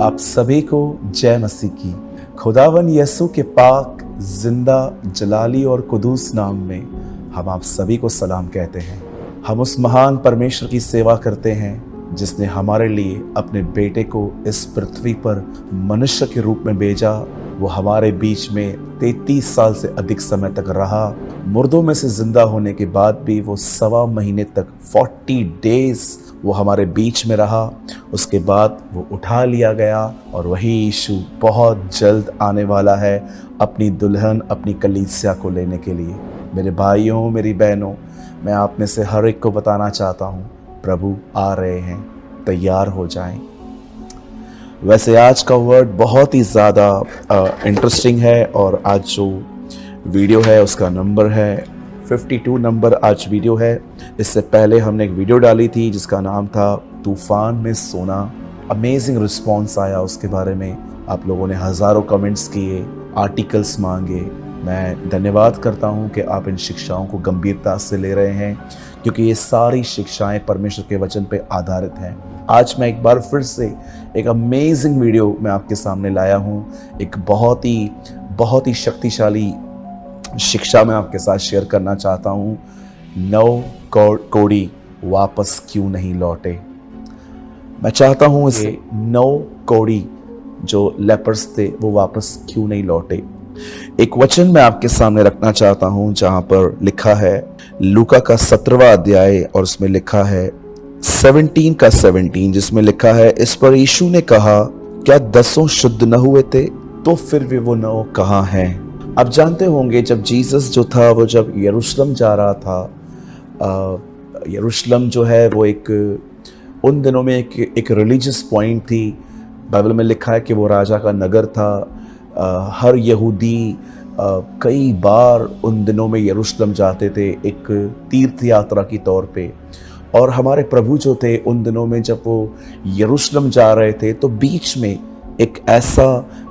आप सभी को जय मसीह की। खुदावन यीशु के पाक जिंदा जलाली और कुदूस नाम में हम आप सभी को सलाम कहते हैं। हम उस महान परमेश्वर की सेवा करते हैं जिसने हमारे लिए अपने बेटे को इस पृथ्वी पर मनुष्य के रूप में भेजा। वो हमारे बीच में 33 साल से अधिक समय तक रहा। मुर्दों में से जिंदा होने के बाद भी वो 1.25 महीने तक 40 डेज वो हमारे बीच में रहा। उसके बाद वो उठा लिया गया और वही यीशु बहुत जल्द आने वाला है अपनी दुल्हन, अपनी कलीसिया को लेने के लिए। मेरे भाइयों, मेरी बहनों, मैं आप में से हर एक को बताना चाहता हूँ, प्रभु आ रहे हैं, तैयार हो जाएं। वैसे आज का वर्ड बहुत ही ज़्यादा इंटरेस्टिंग है और आज जो वीडियो है उसका नंबर है 52 नंबर आज वीडियो है। इससे पहले हमने एक वीडियो डाली थी जिसका नाम था तूफान में सोना। अमेजिंग रिस्पॉन्स आया उसके बारे में। आप लोगों ने हज़ारों कमेंट्स किए, आर्टिकल्स मांगे। मैं धन्यवाद करता हूं कि आप इन शिक्षाओं को गंभीरता से ले रहे हैं, क्योंकि ये सारी शिक्षाएं परमेश्वर के वचन पे आधारित हैं। आज मैं एक बार फिर से एक अमेजिंग वीडियो मैं आपके सामने लाया हूं। एक बहुत ही शक्तिशाली शिक्षा मैं आपके साथ शेयर करना चाहता हूं। 9 कोढ़ी वापस क्यों नहीं लौटे। मैं चाहता हूं इसे 9 कोढ़ी जो लेपर्स थे वो वापस क्यों नहीं लौटे। एक वचन मैं आपके सामने रखना चाहता हूं जहां पर लिखा है लूका का 17वां अध्याय और उसमें लिखा है 17 का 17, जिसमें लिखा है, इस पर यीशु ने कहा, क्या 10 शुद्ध न हुए थे? तो फिर भी वो 9 कहाँ हैं? आप जानते होंगे जब जीसस जो था वो जब यरूशलेम जा रहा था, यरूशलेम जो है वो एक उन दिनों में एक रिलीजियस पॉइंट थी। बाइबल में लिखा है कि वो राजा का नगर था। हर यहूदी कई बार उन दिनों में यरूशलेम जाते थे एक तीर्थ यात्रा की तौर पे। और हमारे प्रभु जो थे उन दिनों में जब वो यरूशलेम जा रहे थे तो बीच में एक ऐसा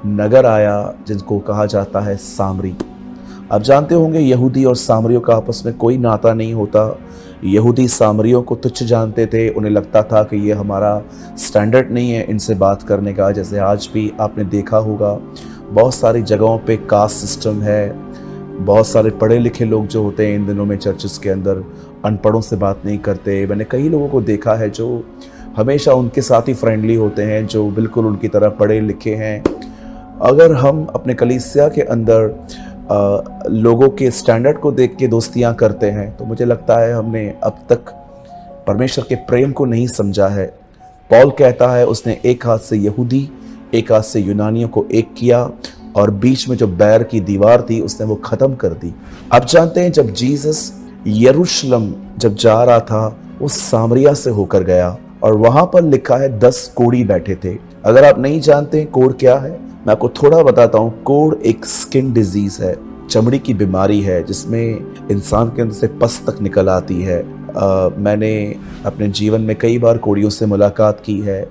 नगर आया जिनको कहा जाता है सामरी। आप जानते होंगे यहूदी और सामरियों का आपस में कोई नाता नहीं होता। यहूदी सामरियों को तुच्छ जानते थे। उन्हें लगता था कि ये हमारा स्टैंडर्ड नहीं है इनसे बात करने का। जैसे आज भी आपने देखा होगा बहुत सारी जगहों पे कास्ट सिस्टम है। बहुत सारे पढ़े लिखे लोग जो होते हैं इन दिनों में चर्चेस के अंदर अनपढ़ों से बात नहीं करते। मैंने कई लोगों को देखा है जो हमेशा उनके साथ ही फ्रेंडली होते हैं, जो बिल्कुल उनकी तरह पढ़े लिखे हैं। अगर हम अपने कलीसिया के अंदर लोगों के स्टैंडर्ड को देख के दोस्तियां करते हैं तो मुझे लगता है हमने अब तक परमेश्वर के प्रेम को नहीं समझा है। पौल कहता है उसने एक हाथ से यहूदी, एक हाथ से यूनानियों को एक किया और बीच में जो बैर की दीवार थी उसने वो खत्म कर दी। आप जानते हैं जब जीसस यरूशलेम जब जा रहा था वो सामरिया से होकर गया और वहां पर लिखा है 10 कोढ़ी बैठे थे। अगर आप नहीं जानते कोढ़ क्या है, मैं आपको थोड़ा बताता हूँ। कोढ़ एक स्किन डिजीज है, चमड़ी की बीमारी है जिसमें इंसान के अंदर से पस तक निकल आती है। मैंने अपने जीवन में कई बार कोढ़ियों से मुलाकात की है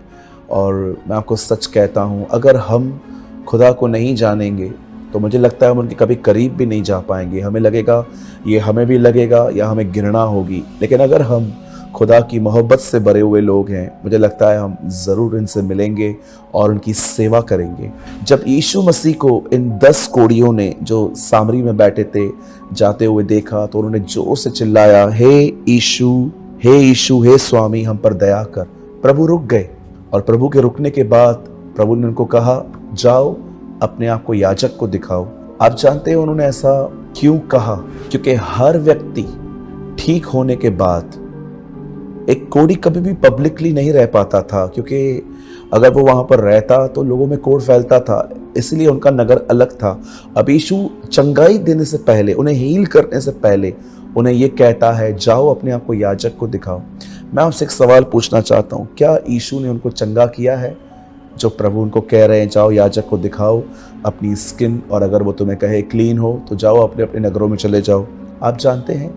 और मैं आपको सच कहता हूँ, अगर हम खुदा को नहीं जानेंगे तो मुझे लगता है हम उनके कभी करीब भी नहीं जा पाएंगे। हमें लगेगा, ये हमें भी लगेगा या हमें घृणा होगी। लेकिन अगर हम खुदा की मोहब्बत से भरे हुए लोग हैं, मुझे लगता है हम ज़रूर इनसे मिलेंगे और उनकी सेवा करेंगे। जब यीशु मसीह को इन 10 कोढ़ियों ने जो सामरी में बैठे थे जाते हुए देखा तो उन्होंने जोर से चिल्लाया, हे यीशु, हे यीशु, हे स्वामी, हम पर दया कर। प्रभु रुक गए और प्रभु के रुकने के बाद प्रभु ने उनको कहा, जाओ अपने आप को याजक को दिखाओ। आप जानते हैं उन्होंने ऐसा क्यों कहा? क्योंकि हर व्यक्ति ठीक होने के बाद एक कोढ़ी कभी भी पब्लिकली नहीं रह पाता था, क्योंकि अगर वो वहां पर रहता तो लोगों में कोढ़ फैलता था, इसलिए उनका नगर अलग था। अब यीशु चंगाई देने से पहले, उन्हें हील करने से पहले उन्हें ये कहता है, जाओ अपने आप को याजक को दिखाओ। मैं आपसे एक सवाल पूछना चाहता हूँ, क्या यीशु ने उनको चंगा किया है? जो प्रभु उनको कह रहे हैं जाओ याजक को दिखाओ अपनी स्किन, और अगर वो तुम्हें कहे क्लीन हो तो जाओ अपने अपने नगरों में चले जाओ। आप जानते हैं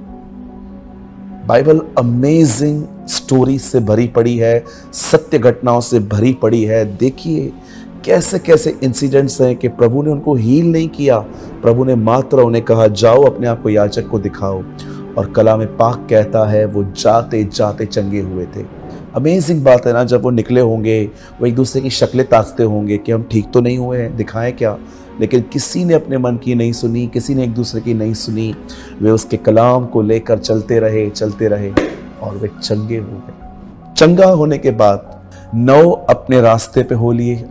बाइबल अमेजिंग स्टोरी से भरी पड़ी है, सत्य घटनाओं से भरी पड़ी है। देखिए कैसे कैसे इंसिडेंट्स हैं कि प्रभु ने उनको हील नहीं किया, प्रभु ने मात्र उन्हें कहा जाओ अपने आप को याजक को दिखाओ। और कलाम पाक कहता है वो जाते जाते चंगे हुए थे। अमेजिंग बात है ना, जब वो निकले होंगे वो एक दूसरे की शक्लें ताकते होंगे कि हम ठीक तो नहीं हुए हैं, दिखाएं क्या। लेकिन किसी ने अपने मन की नहीं सुनी, किसी ने एक दूसरे की नहीं सुनी। वे उसके कलाम को लेकर चलते रहे और वे चंगे हो गए। चंगा होने के बाद 9 अपने रास्ते पे हो लिए,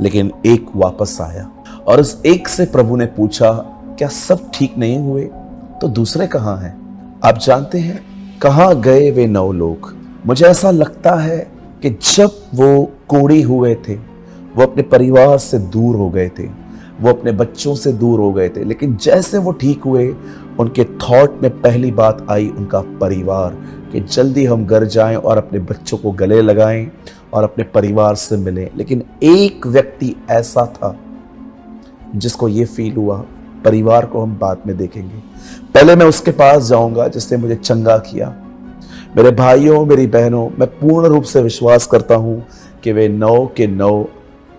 लेकिन एक वापस आया और उस एक से प्रभु ने पूछा, क्या सब ठीक नहीं हुए? तो दूसरे कहाँ हैं? आप जानते हैं कहाँ गए वे 9 लोग? मुझे ऐसा लगता है कि जब वो कोढ़ी हुए थे, वो अपने परिवार से दूर हो गए थे, वो अपने बच्चों से दूर हो गए थे, लेकिन जैसे वो ठीक हुए, उनके थॉट में पहली बात आई उनका परिवार, कि जल्दी हम घर जाएं और अपने बच्चों को गले लगाएं और अपने परिवार से मिलें। लेकिन एक व्यक्ति ऐसा था जिसको ये फील हुआ, परिवार को हम बाद में देखेंगे, पहले मैं उसके पास जाऊंगा जिसने मुझे चंगा किया। मेरे भाइयों, मेरी बहनों, मैं पूर्ण रूप से विश्वास करता हूं कि वे 9 के 9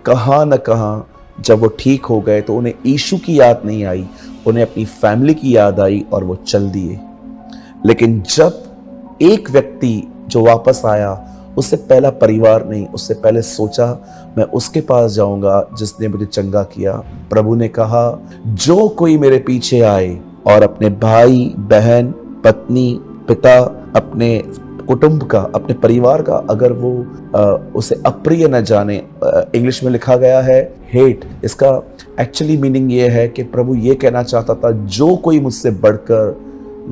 कहां न कहां जब वो ठीक हो गए तो उन्हें यीशु की याद नहीं आई, उन्हें अपनी फैमिली की याद आई और वो चल दिए। लेकिन जब एक व्यक्ति जो वापस आया, उससे पहला परिवार नहीं, उससे पहले सोचा मैं उसके पास जाऊंगा जिसने मुझे चंगा किया। प्रभु ने कहा, जो कोई मेरे पीछे आए और अपने भाई बहन, पत्नी, पिता, अपने कुटुंब का, अपने परिवार का, अगर वो उसे अप्रिय न जाने, इंग्लिश में लिखा गया है हेट, इसका एक्चुअली मीनिंग ये है कि प्रभु ये कहना चाहता था, जो कोई मुझसे बढ़कर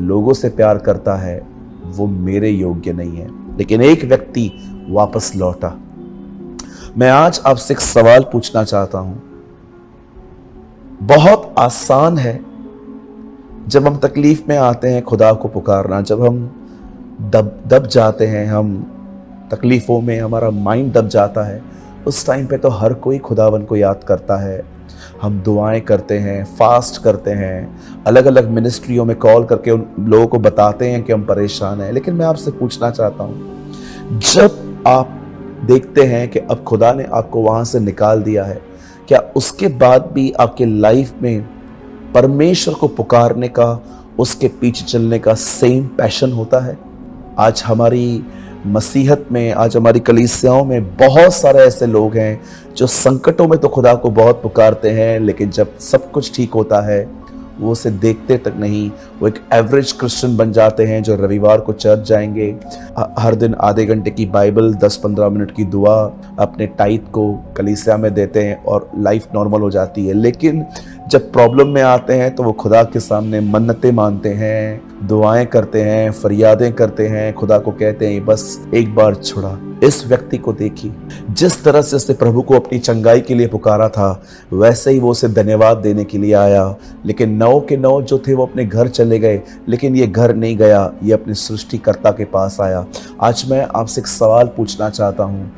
लोगों से प्यार करता है वो मेरे योग्य नहीं है। लेकिन एक व्यक्ति वापस लौटा। मैं आज आपसे एक सवाल पूछना चाहता हूं। बहुत आसान है जब हम तकलीफ में आते हैं खुदा को पुकारना, जब हम दब जाते हैं, हम तकलीफों में हमारा माइंड दब जाता है, उस टाइम पे तो हर कोई खुदावन को याद करता है। हम दुआएं करते हैं, फास्ट करते हैं, अलग अलग मिनिस्ट्रियों में कॉल करके उन लोगों को बताते हैं कि हम परेशान हैं। लेकिन मैं आपसे पूछना चाहता हूं, जब आप देखते हैं कि अब खुदा ने आपको वहां से निकाल दिया है, क्या उसके बाद भी आपके लाइफ में परमेश्वर को पुकारने का, उसके पीछे चलने का सेम पैशन होता है? आज हमारी मसीहत में, आज हमारी कलीसियाओं में बहुत सारे ऐसे लोग हैं जो संकटों में तो खुदा को बहुत पुकारते हैं, लेकिन जब सब कुछ ठीक होता है वो उसे देखते तक नहीं। वो एक एवरेज क्रिश्चियन बन जाते हैं जो रविवार को चर्च जाएंगे, हर दिन आधे घंटे की बाइबल, 10-15 मिनट की दुआ, अपने टाइट को कलीसिया में देते हैं और लाइफ नॉर्मल हो जाती है। लेकिन जब प्रॉब्लम में आते हैं तो वो खुदा के सामने मन्नतें मानते हैं, दुआएं करते हैं, फरियादें करते हैं, खुदा को कहते हैं बस एक बार छुड़ा। इस व्यक्ति को देखिए, जिस तरह से उसने प्रभु को अपनी चंगाई के लिए पुकारा था, वैसे ही वो उसे धन्यवाद देने के लिए आया। लेकिन 9 के 9 जो थे वो अपने घर चले गए, लेकिन ये घर नहीं गया, ये अपने सृष्टिकर्ता के पास आया। आज मैं आपसे एक सवाल पूछना चाहता हूँ,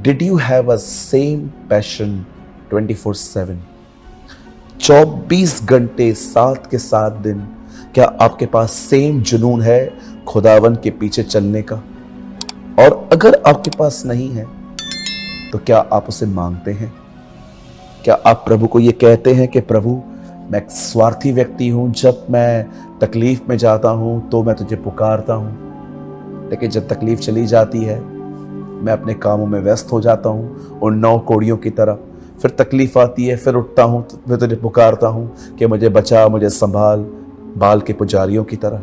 did you have a same passion 24/7? 24 घंटे 7 के 7 दिन क्या आपके पास सेम जुनून है खुदावन के पीछे चलने का? और अगर आपके पास नहीं है तो क्या आप उसे मांगते हैं? क्या आप प्रभु को ये कहते हैं कि प्रभु, मैं एक स्वार्थी व्यक्ति हूं, जब मैं तकलीफ में जाता हूं तो मैं तुझे पुकारता हूं, लेकिन जब तकलीफ चली जाती है मैं अपने कामों में व्यस्त हो जाता हूं उन 9 कोड़ियों की तरह। फिर तकलीफ आती है, फिर उठता हूं, फिर तुझे पुकारता हूं कि मुझे बचा, मुझे संभाल, बाल के पुजारियों की तरह।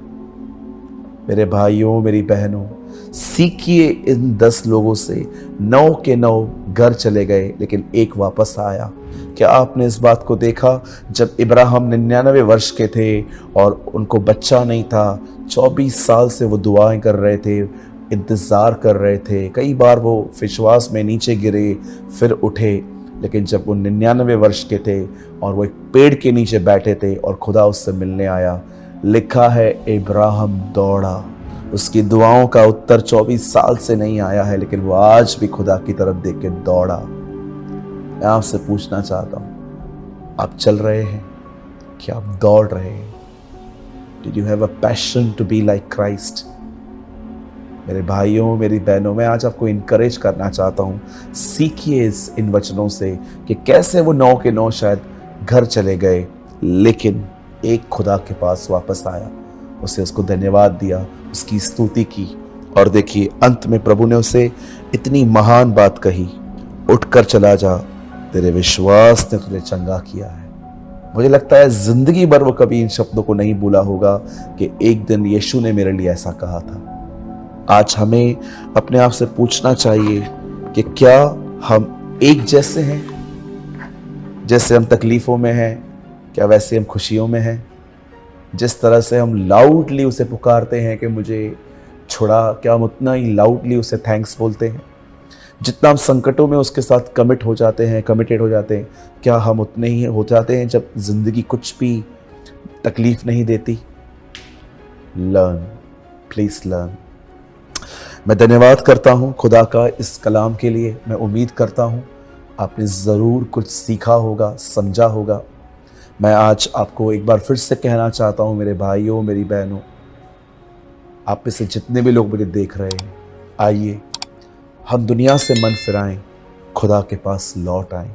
मेरे भाइयों, मेरी बहनों, सीखिए इन 10 लोगों से। 9 के 9 घर चले गए, लेकिन एक वापस आया। क्या आपने इस बात को देखा? जब इब्राहिम 99 वर्ष के थे और उनको बच्चा नहीं था, 24 साल से वो दुआएं कर रहे थे, इंतज़ार कर रहे थे। कई बार वो विश्वास में नीचे गिरे, फिर उठे, लेकिन जब वो 99 वर्ष के थे और वो एक पेड़ के नीचे बैठे थे और खुदा उससे मिलने आया, लिखा है इब्राहिम दौड़ा। उसकी दुआओं का उत्तर 24 साल से नहीं आया है, लेकिन वो आज भी खुदा की तरफ देख के दौड़ा। मैं आपसे पूछना चाहता हूं, आप चल रहे हैं? क्या आप दौड़ रहे हैं? Did you have a passion to be like Christ? मेरे भाइयों, मेरी बहनों, मैं आज आपको इनकरेज करना चाहता हूँ, सीखिए इन वचनों से कि कैसे वो 9 के 9 शायद घर चले गए, लेकिन एक खुदा के पास वापस आया, उसे उसको धन्यवाद दिया, उसकी स्तुति की और देखिए अंत में प्रभु ने उसे इतनी महान बात कही, उठकर चला जा, तेरे विश्वास ने तुझे चंगा किया है। मुझे लगता है जिंदगी भर वो कभी इन शब्दों को नहीं भूला होगा कि एक दिन यीशु ने मेरे लिए ऐसा कहा था। आज हमें अपने आप से पूछना चाहिए कि क्या हम एक जैसे हैं? जैसे हम तकलीफों में हैं, क्या वैसे हम खुशियों में हैं? जिस तरह से हम लाउडली उसे पुकारते हैं कि मुझे छुड़ा, क्या हम उतना ही लाउडली उसे थैंक्स बोलते हैं? जितना हम संकटों में उसके साथ कमिटेड हो जाते हैं, क्या हम उतने ही हो जाते हैं जब जिंदगी कुछ भी तकलीफ नहीं देती? Learn, please learn. मैं धन्यवाद करता हूँ खुदा का इस कलाम के लिए। मैं उम्मीद करता हूँ आपने ज़रूर कुछ सीखा होगा, समझा होगा। मैं आज आपको एक बार फिर से कहना चाहता हूँ, मेरे भाइयों, मेरी बहनों, आप में से जितने भी लोग मुझे देख रहे हैं, आइए हम दुनिया से मन फिराएं, खुदा के पास लौट आएं।